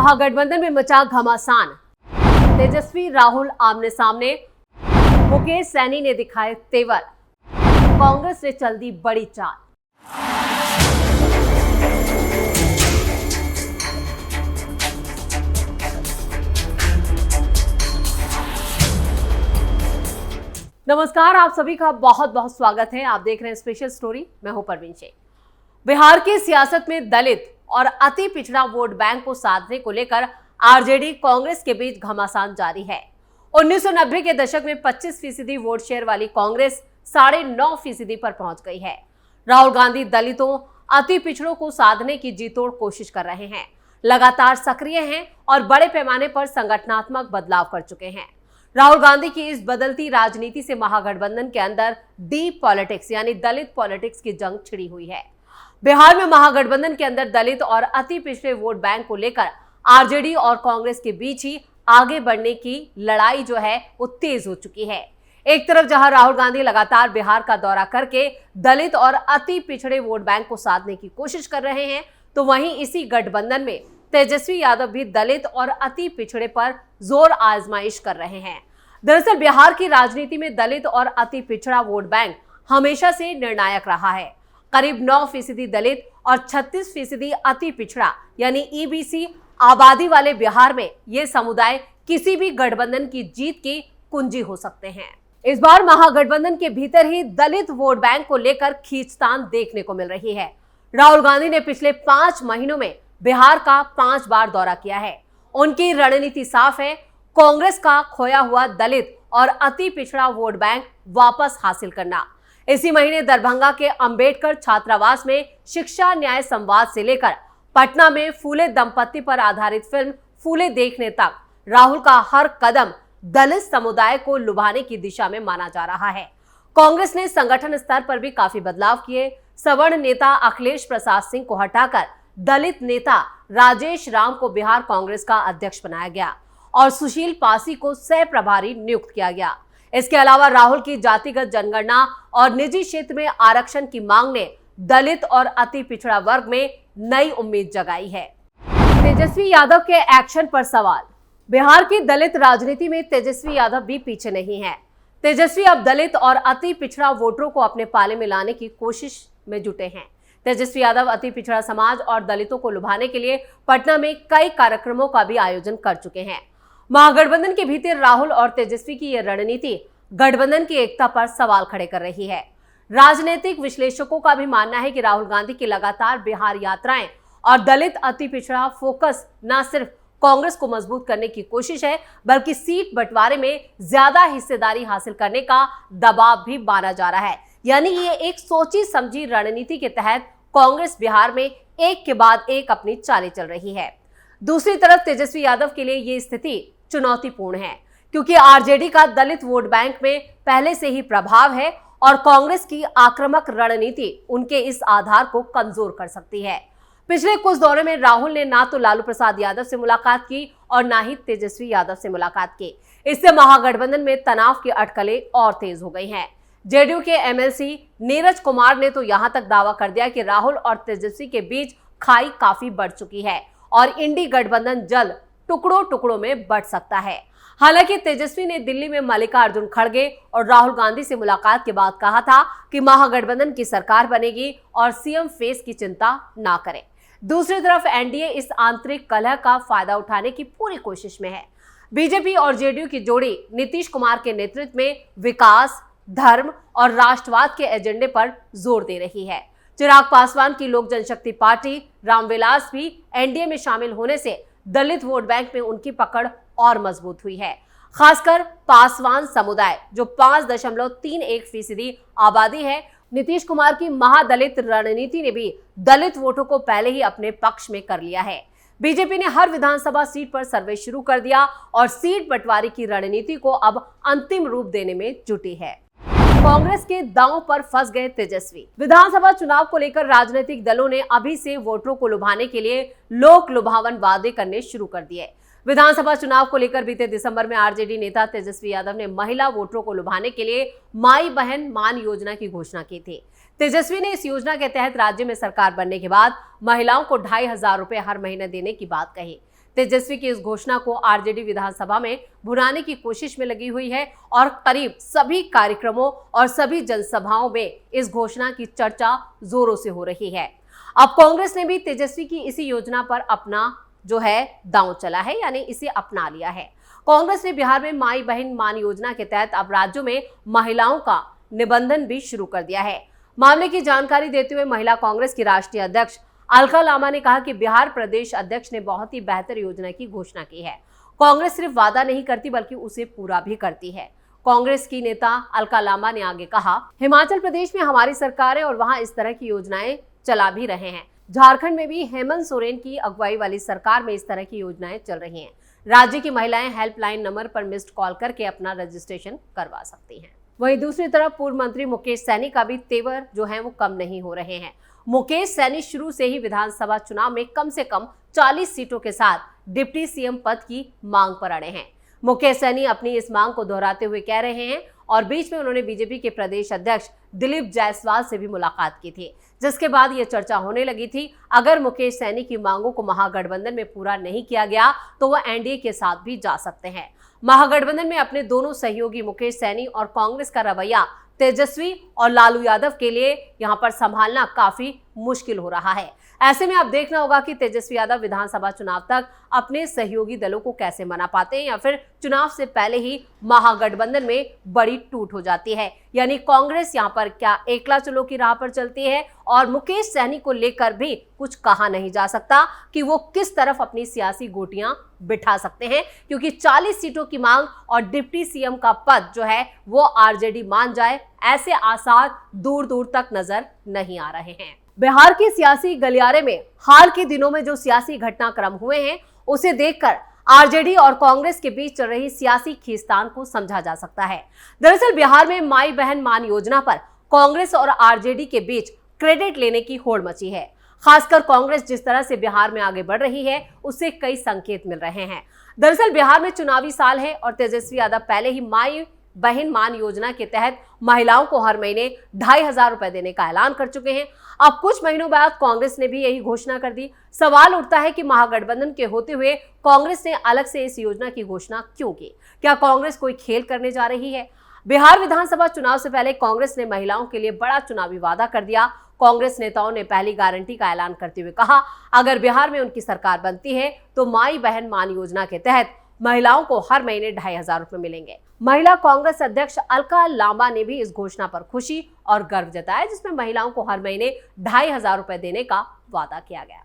महागठबंधन में मचा घमासान। तेजस्वी राहुल आमने सामने, मुकेश सैनी ने दिखाए तेवर, कांग्रेस ने चल दी बड़ी चाल। नमस्कार, आप सभी का बहुत बहुत स्वागत है। आप देख रहे हैं स्पेशल स्टोरी। मैं हूं परवीन शेख। बिहार की सियासत में दलित और अति पिछड़ा वोट बैंक को साधने को लेकर आरजेडी कांग्रेस के बीच घमासान जारी है। 1990 के दशक में 25% वोट शेयर वाली कांग्रेस 9.5% पर पहुंच गई है। राहुल गांधी दलितों, अति पिछड़ों को साधने की जीतोड़ कोशिश कर रहे हैं, लगातार सक्रिय हैं और बड़े पैमाने पर संगठनात्मक बदलाव कर चुके हैं। राहुल गांधी की इस बदलती राजनीति से महागठबंधन के अंदर डीप पॉलिटिक्स यानी दलित पॉलिटिक्स की जंग छिड़ी हुई है। बिहार में महागठबंधन के अंदर दलित और अति पिछड़े वोट बैंक को लेकर आरजेडी और कांग्रेस के बीच ही आगे बढ़ने की लड़ाई जो है वो तेज हो चुकी है। एक तरफ जहां राहुल गांधी लगातार बिहार का दौरा करके दलित और अति पिछड़े वोट बैंक को साधने की कोशिश कर रहे हैं, तो वहीं इसी गठबंधन में तेजस्वी यादव भी दलित और अति पिछड़े पर जोर आजमाइश कर रहे हैं। दरअसल बिहार की राजनीति में दलित और अति पिछड़ा वोट बैंक हमेशा से निर्णायक रहा है। करीब 9% दलित और 36% अति पिछड़ा यानी ईबीसी आबादी वाले बिहार में ये समुदाय किसी भी गठबंधन की जीत की कुंजी हो सकते हैं। इस बार महागठबंधन के भीतर ही दलित वोट बैंक को लेकर खींचतान देखने को मिल रही है। राहुल गांधी ने पिछले 5 महीनों में बिहार का 5 बार दौरा किया है। उनकी रणनीति साफ है, कांग्रेस का खोया हुआ दलित और अति पिछड़ा वोट बैंक वापस हासिल करना। इसी महीने दरभंगा के अंबेडकर छात्रावास में शिक्षा न्याय संवाद से लेकर पटना में फूले दंपत्ति पर आधारित फिल्म फूले देखने तक राहुल का हर कदम दलित समुदाय को लुभाने की दिशा में माना जा रहा है। कांग्रेस ने संगठन स्तर पर भी काफी बदलाव किए। सवर्ण नेता अखिलेश प्रसाद सिंह को हटाकर दलित नेता राजेश राम को बिहार कांग्रेस का अध्यक्ष बनाया गया और सुशील पासी को सह प्रभारी नियुक्त किया गया। इसके अलावा राहुल की जातिगत जनगणना और निजी क्षेत्र में आरक्षण की मांग ने दलित और अति पिछड़ा वर्ग में नई उम्मीद जगाई है। तेजस्वी यादव के एक्शन पर सवाल। बिहार की दलित राजनीति में तेजस्वी यादव भी पीछे नहीं है। तेजस्वी अब दलित और अति पिछड़ा वोटरों को अपने पाले में लाने की कोशिश में जुटे हैं। तेजस्वी यादव अति पिछड़ा समाज और दलितों को लुभाने के लिए पटना में कई कार्यक्रमों का भी आयोजन कर चुके हैं। महागठबंधन के भीतर राहुल और तेजस्वी की यह रणनीति गठबंधन की एकता पर सवाल खड़े कर रही है। राजनीतिक विश्लेषकों का भी मानना है कि राहुल गांधी की लगातार बिहार यात्राएं और दलित अति पिछड़ा फोकस न सिर्फ कांग्रेस को मजबूत करने की कोशिश है, बल्कि सीट बंटवारे में ज्यादा हिस्सेदारी हासिल करने का दबाव भी माना जा रहा है। यानी ये एक सोची समझी रणनीति के तहत कांग्रेस बिहार में एक के बाद एक अपनी चालें चल रही है। दूसरी तरफ तेजस्वी यादव के लिए ये स्थिति चुनौतीपूर्ण है, क्योंकि आरजेडी का दलित वोट बैंक में पहले से ही प्रभाव है और कांग्रेस की आक्रामक रणनीति उनके इस आधार को कमजोर कर सकती है। पिछले कुछ दौरे में राहुल ने ना तो लालू प्रसाद यादव से मुलाकात की और ना ही तेजस्वी यादव से मुलाकात की। इससे महागठबंधन में तनाव की अटकलें और तेज हो गई हैं। जेडीयू के एमएलसी नीरज कुमार ने तो यहां तक दावा कर दिया कि राहुल और तेजस्वी के बीच खाई काफी बढ़ चुकी है और इंडी गठबंधन जल्द टुकड़ों टुकड़ों में बढ़ सकता है। हालांकि तेजस्वी ने दिल्ली में मल्लिकार्जुन खड़गे और राहुल गांधी से मुलाकात के बाद कहा था कि महागठबंधन की सरकार बनेगी और सीएम फेस की चिंता ना करें। दूसरी तरफ एनडीए इस आंतरिक कलह का फायदा उठाने की पूरी कोशिश में है। बीजेपी और जेडीयू की जोड़ी नीतीश कुमार के नेतृत्व में विकास, धर्म और राष्ट्रवाद के एजेंडे पर जोर दे रही है। चिराग पासवान की लोक जनशक्ति पार्टी रामविलास भी एनडीए में शामिल होने से दलित वोट बैंक में उनकी पकड़ और मजबूत हुई है। खासकर पासवान समुदाय जो 5.31% आबादी है। नीतीश कुमार की महादलित रणनीति ने भी दलित वोटों को पहले ही अपने पक्ष में कर लिया है। बीजेपी ने हर विधानसभा सीट पर सर्वे शुरू कर दिया और सीट बंटवारे की रणनीति को अब अंतिम रूप देने में जुटी है। कांग्रेस के दांव पर फंस गए तेजस्वी। विधानसभा चुनाव को लेकर राजनीतिक दलों ने अभी से वोटरों को लुभाने के लिए लोक लुभावन वादे करने शुरू कर दिए। विधानसभा चुनाव को लेकर बीते दिसंबर में आरजेडी नेता तेजस्वी यादव ने महिला वोटरों को लुभाने के लिए माई बहन मान योजना की घोषणा की थी। तेजस्वी ने इस योजना के तहत राज्य में सरकार बनने के बाद महिलाओं को 2,500 रुपए हर महीने देने की बात कही। तेजस्वी की इस घोषणा को आरजेडी विधानसभा में भुनाने की कोशिश में लगी हुई है और करीब सभी कार्यक्रमों और सभी जनसभाओं में इस घोषणा की चर्चा जोरों से हो रही है। अब कांग्रेस ने भी तेजस्वी की इसी योजना पर अपना जो है दांव चला है, यानी इसे अपना लिया है। कांग्रेस ने बिहार में माई बहन मान योजना के तहत अब राज्यों में महिलाओं का निबंधन भी शुरू कर दिया है। मामले की जानकारी देते हुए महिला कांग्रेस की राष्ट्रीय अध्यक्ष अलका लांबा ने कहा कि बिहार प्रदेश अध्यक्ष ने बहुत ही बेहतर योजना की घोषणा की है। कांग्रेस सिर्फ वादा नहीं करती बल्कि उसे पूरा भी करती है। कांग्रेस की नेता अलका लांबा ने आगे कहा, हिमाचल प्रदेश में हमारी सरकार है और वहां इस तरह की योजनाएं चला भी रहे हैं। झारखंड में भी हेमंत सोरेन की अगुवाई वाली सरकार में इस तरह की योजनाएं चल रही हैं। राज्य की महिलाएं हेल्पलाइन नंबर पर मिस्ड कॉल करके अपना रजिस्ट्रेशन करवा सकती हैं। वहीं दूसरी तरफ पूर्व मंत्री मुकेश सैनी का भी तेवर जो है वो कम नहीं हो रहे हैं। मुकेश सैनी शुरू से ही विधानसभा चुनाव में कम से कम 40 सीटों के साथ डिप्टी सीएम पद की मांग पर अड़े हैं। मुकेश सैनी अपनी इस मांग को दोहराते हुए कह रहे हैं और बीच में उन्होंने बीजेपी के प्रदेश अध्यक्ष दिलीप जायसवाल से भी मुलाकात की थी, जिसके बाद ये चर्चा होने लगी थी अगर मुकेश सैनी की मांगों को महागठबंधन में पूरा नहीं किया गया तो वह एनडीए के साथ भी जा सकते हैं। महागठबंधन में अपने दोनों सहयोगी मुकेश सैनी और कांग्रेस का रवैया तेजस्वी और लालू यादव के लिए यहां पर संभालना काफी मुश्किल हो रहा है। ऐसे में अब देखना होगा कि तेजस्वी यादव विधानसभा चुनाव तक अपने सहयोगी दलों को कैसे मना पाते हैं या फिर चुनाव से पहले ही महागठबंधन में बड़ी टूट हो जाती है। यानी कांग्रेस यहां पर क्या एकला चलो की राह पर चलती है और मुकेश सैनी को लेकर भी कुछ कहा नहीं जा सकता कि वो किस तरफ अपनी सियासी गोटियां बिठा सकते हैं, क्योंकि 40 सीटों की मांग और डिप्टी सीएम का पद जो है वो आरजेडी मान जाए, ऐसे आसार दूर दूर तक नजर नहीं आ रहे हैं। बिहार के सियासी गलियारे में हाल के दिनों में जो सियासी घटनाक्रम हुए हैं उसे देखकर आरजेडी और कांग्रेस के बीच चल रही सियासी खींचतान को समझा जा सकता है। दरअसल बिहार में माई बहन मान योजना पर कांग्रेस और आरजेडी के बीच क्रेडिट लेने की होड़ मची है। खासकर कांग्रेस जिस तरह से बिहार में आगे बढ़ रही है उससे कई संकेत मिल रहे हैं। दरअसल बिहार में चुनावी साल है और तेजस्वी यादव पहले ही माई बहन मान योजना के तहत महिलाओं को हर महीने 2,500 रुपए देने का ऐलान कर चुके हैं। अब कुछ महीनों बाद कांग्रेस ने भी यही घोषणा कर दी। सवाल उठता है कि महागठबंधन के होते हुए कांग्रेस ने अलग से इस योजना की घोषणा क्यों की? क्या कांग्रेस कोई खेल करने जा रही है? बिहार विधानसभा चुनाव से पहले कांग्रेस ने महिलाओं के लिए बड़ा चुनावी वादा कर दिया। कांग्रेस नेताओं ने पहली गारंटी का ऐलान करते हुए कहा, अगर बिहार में उनकी सरकार बनती है तो माई बहन मान योजना के तहत महिलाओं को हर महीने 2,500 रुपए मिलेंगे। महिला कांग्रेस अध्यक्ष अलका लांबा ने भी इस घोषणा पर खुशी और गर्व जताया, जिसमें महिलाओं को हर महीने 2,500 रुपए देने का वादा किया गया।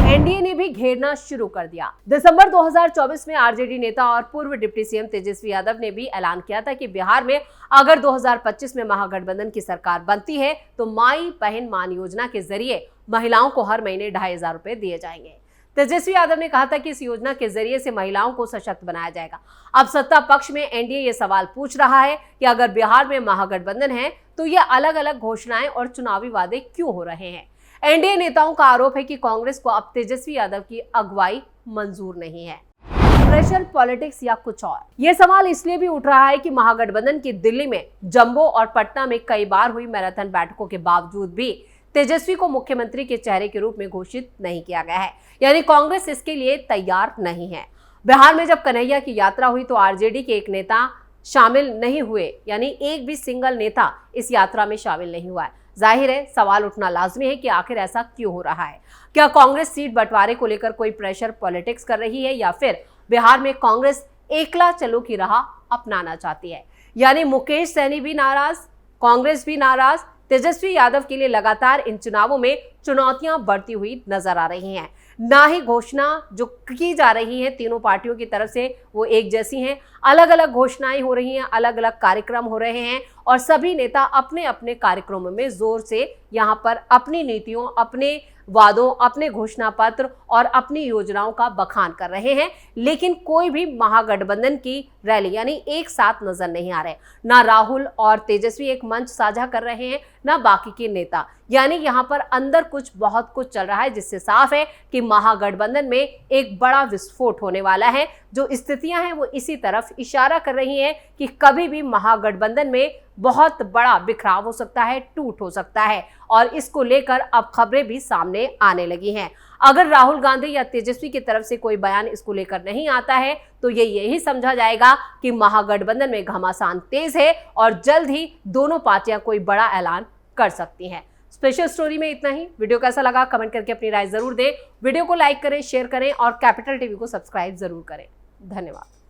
एनडीए ने भी घेरना शुरू कर दिया। दिसंबर 2024 में आरजेडी नेता और पूर्व डिप्टी सीएम तेजस्वी यादव ने भी ऐलान किया था कि बिहार में अगर 2025 में महागठबंधन की सरकार बनती है तो माई बहन मान योजना के जरिए महिलाओं को हर महीने 2,500 रुपए दिए जाएंगे। तेजस्वी यादव ने कहा था कि इस योजना के जरिए से महिलाओं को सशक्त बनाया जाएगा। अब सत्ता पक्ष में एनडीए ये सवाल पूछ रहा है कि अगर बिहार में महागठबंधन है तो ये अलग अलग घोषणाएं और चुनावी वादे क्यों हो रहे हैं? एनडीए नेताओं का आरोप है कि कांग्रेस को अब तेजस्वी यादव की अगुवाई मंजूर नहीं है। प्रेशर पॉलिटिक्स या कुछ और? ये सवाल इसलिए भी उठ रहा है कि महागठबंधन की दिल्ली में, जम्मू और पटना में कई बार हुई मैराथन बैठकों के बावजूद भी तेजस्वी को मुख्यमंत्री के चेहरे के रूप में घोषित नहीं किया गया है, यानी कांग्रेस इसके लिए तैयार नहीं है। बिहार में जब कन्हैया की यात्रा हुई तो आरजेडी के एक नेता शामिल नहीं हुए, यानी एक भी सिंगल नेता इस यात्रा में शामिल नहीं हुआ है। जाहिर है सवाल उठना लाजमी है कि आखिर ऐसा क्यों हो रहा है? क्या कांग्रेस सीट बंटवारे को लेकर कोई प्रेशर पॉलिटिक्स कर रही है या फिर बिहार में कांग्रेस एकला चलो की राह अपनाना चाहती है? यानी मुकेश सैनी भी नाराज, कांग्रेस भी नाराज। तेजस्वी यादव के लिए लगातार इन चुनावों में चुनौतियां बढ़ती हुई नजर आ रही हैं। ना ही घोषणा जो की जा रही है तीनों पार्टियों की तरफ से वो एक जैसी हैं, अलग अलग घोषणाएं हो रही हैं, अलग अलग कार्यक्रम हो रहे हैं और सभी नेता अपने अपने कार्यक्रमों में जोर से यहाँ पर अपनी नीतियों, अपने वादों, अपने घोषणा पत्र और अपनी योजनाओं का बखान कर रहे हैं, लेकिन कोई भी महागठबंधन की रैली यानी एक साथ नजर नहीं आ रहे। ना राहुल और तेजस्वी एक मंच साझा कर रहे हैं, ना बाकी के नेता। यानी यहाँ पर अंदर बहुत कुछ चल रहा है, जिससे साफ है कि महागठबंधन में एक बड़ा विस्फोट होने वाला है। जो स्थितियां हैं वो इसी तरफ इशारा कर रही हैं कि कभी भी महागठबंधन में बहुत बड़ा बिखराव हो सकता है, टूट हो सकता है और इसको लेकर अब खबरें भी सामने आने लगी हैं। अगर राहुल गांधी या तेजस्वी की तरफ से कोई बयान इसको लेकर नहीं आता है तो ये यही समझा जाएगा कि महागठबंधन में घमासान तेज है और जल्द ही दोनों पार्टियां कोई बड़ा ऐलान कर सकती हैं। स्पेशल स्टोरी में इतना ही। वीडियो कैसा लगा कमेंट करके अपनी राय जरूर दें। वीडियो को लाइक करें, शेयर करें और कैपिटल टीवी को सब्सक्राइब जरूर करें। धन्यवाद।